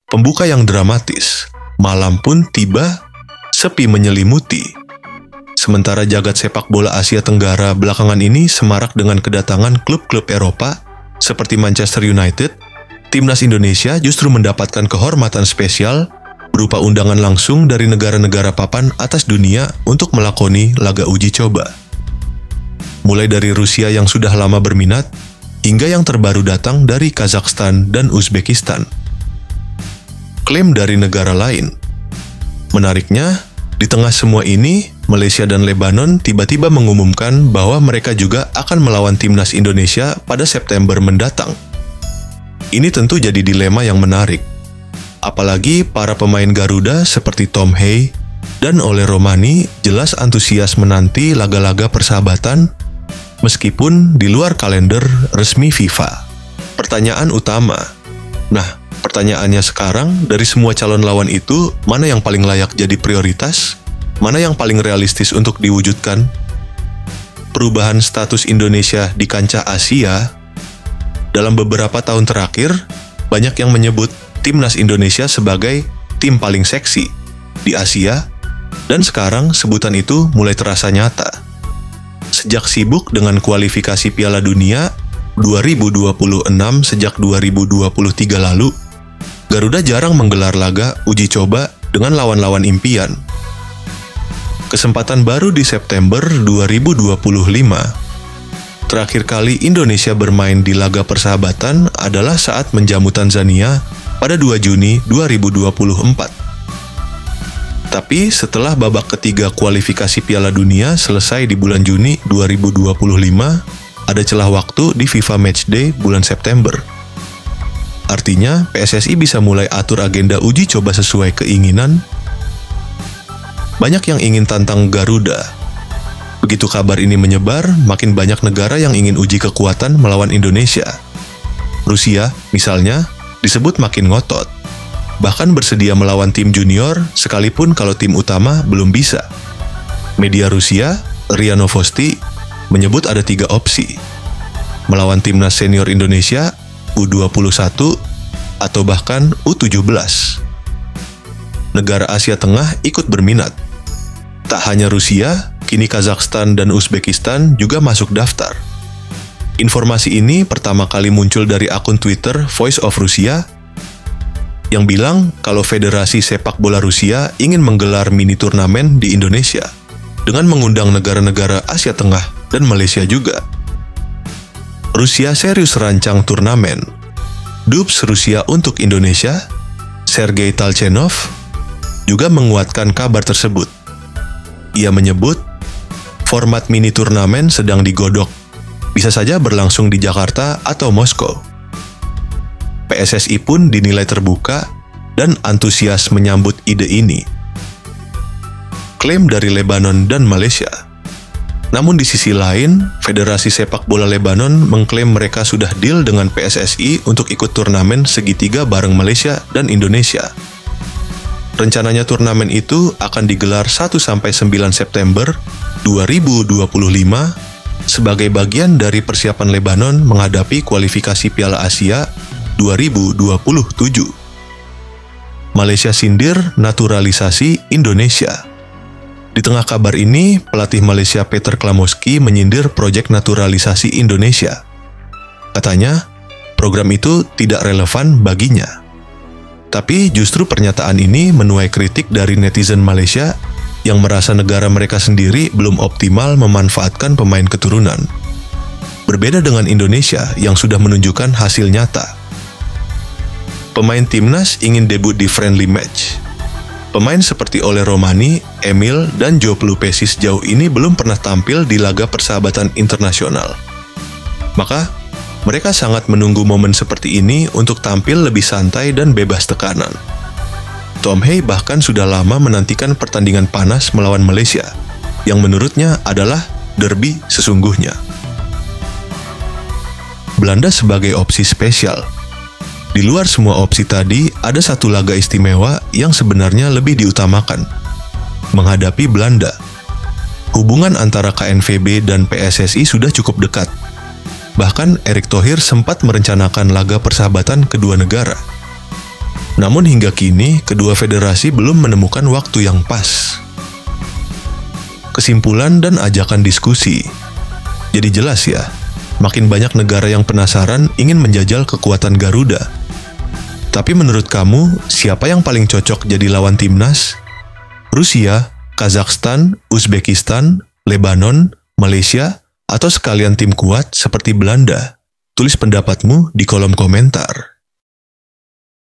Pembuka yang dramatis, malam pun tiba, sepi menyelimuti. Sementara jagat sepak bola Asia Tenggara belakangan ini semarak dengan kedatangan klub-klub Eropa seperti Manchester United, timnas Indonesia justru mendapatkan kehormatan spesial berupa undangan langsung dari negara-negara papan atas dunia untuk melakoni laga uji coba. Mulai dari Rusia yang sudah lama berminat, hingga yang terbaru datang dari Kazakhstan dan Uzbekistan. Klaim dari negara lain. Menariknya, di tengah semua ini, Malaysia dan Lebanon tiba-tiba mengumumkan bahwa mereka juga akan melawan timnas Indonesia pada September mendatang. Ini tentu jadi dilema yang menarik. Apalagi para pemain Garuda seperti Tom Hay dan Ole Romani jelas antusias menanti laga-laga persahabatan meskipun di luar kalender resmi FIFA. Pertanyaan utama. Nah, pertanyaannya sekarang, dari semua calon lawan itu, mana yang paling layak jadi prioritas? Mana yang paling realistis untuk diwujudkan? Perubahan status Indonesia di kancah Asia. Dalam beberapa tahun terakhir, banyak yang menyebut timnas Indonesia sebagai tim paling seksi di Asia, dan sekarang sebutan itu mulai terasa nyata. Sejak sibuk dengan kualifikasi Piala Dunia 2026 sejak 2023 lalu, Garuda jarang menggelar laga uji coba dengan lawan-lawan impian. Kesempatan baru di September 2025. Terakhir kali Indonesia bermain di laga persahabatan adalah saat menjamu Tanzania pada 2 Juni 2024. Tapi setelah babak ketiga kualifikasi Piala Dunia selesai di bulan Juni 2025, ada celah waktu di FIFA Matchday bulan September. Artinya, PSSI bisa mulai atur agenda uji coba sesuai keinginan. Banyak yang ingin tantang Garuda. Begitu kabar ini menyebar, makin banyak negara yang ingin uji kekuatan melawan Indonesia. Rusia, misalnya, disebut makin ngotot. Bahkan bersedia melawan tim junior, sekalipun kalau tim utama belum bisa. Media Rusia, RIA Novosti, menyebut ada 3 opsi. Melawan timnas senior Indonesia, U21, atau bahkan U17. Negara Asia Tengah ikut berminat. Tak hanya Rusia, kini Kazakhstan dan Uzbekistan juga masuk daftar. Informasi ini pertama kali muncul dari akun Twitter Voice of Russia yang bilang kalau Federasi Sepak Bola Rusia ingin menggelar mini turnamen di Indonesia dengan mengundang negara-negara Asia Tengah dan Malaysia juga. Rusia serius rancang turnamen. Dubes Rusia untuk Indonesia, Sergei Talchenov, juga menguatkan kabar tersebut. Ia menyebut, format mini turnamen sedang digodok, bisa saja berlangsung di Jakarta atau Moskow. PSSI pun dinilai terbuka dan antusias menyambut ide ini. Klaim dari Lebanon dan Malaysia. Namun di sisi lain, Federasi Sepak Bola Lebanon mengklaim mereka sudah deal dengan PSSI untuk ikut turnamen segitiga bareng Malaysia dan Indonesia. Rencananya turnamen itu akan digelar 1-9 September 2025 sebagai bagian dari persiapan Lebanon menghadapi kualifikasi Piala Asia 2027. Malaysia sindir naturalisasi Indonesia. Di tengah kabar ini, pelatih Malaysia Peter Klamoski menyindir proyek naturalisasi Indonesia. Katanya, program itu tidak relevan baginya. Tapi justru pernyataan ini menuai kritik dari netizen Malaysia yang merasa negara mereka sendiri belum optimal memanfaatkan pemain keturunan. Berbeda dengan Indonesia yang sudah menunjukkan hasil nyata. Pemain timnas ingin debut di friendly match. Pemain seperti Ole Romani, Emil, dan Joe Pelupesi sejauh ini belum pernah tampil di laga persahabatan internasional. Maka, mereka sangat menunggu momen seperti ini untuk tampil lebih santai dan bebas tekanan. Tom Hay bahkan sudah lama menantikan pertandingan panas melawan Malaysia, yang menurutnya adalah derby sesungguhnya. Belanda sebagai opsi spesial. Di luar semua opsi tadi, ada satu laga istimewa yang sebenarnya lebih diutamakan. Menghadapi Belanda. Hubungan antara KNVB dan PSSI sudah cukup dekat. Bahkan Erick Thohir sempat merencanakan laga persahabatan kedua negara. Namun hingga kini, kedua federasi belum menemukan waktu yang pas. Kesimpulan dan ajakan diskusi. Jadi jelas ya, makin banyak negara yang penasaran ingin menjajal kekuatan Garuda. Tapi menurut kamu, siapa yang paling cocok jadi lawan timnas? Rusia, Kazakhstan, Uzbekistan, Lebanon, Malaysia, atau sekalian tim kuat seperti Belanda? Tulis pendapatmu di kolom komentar.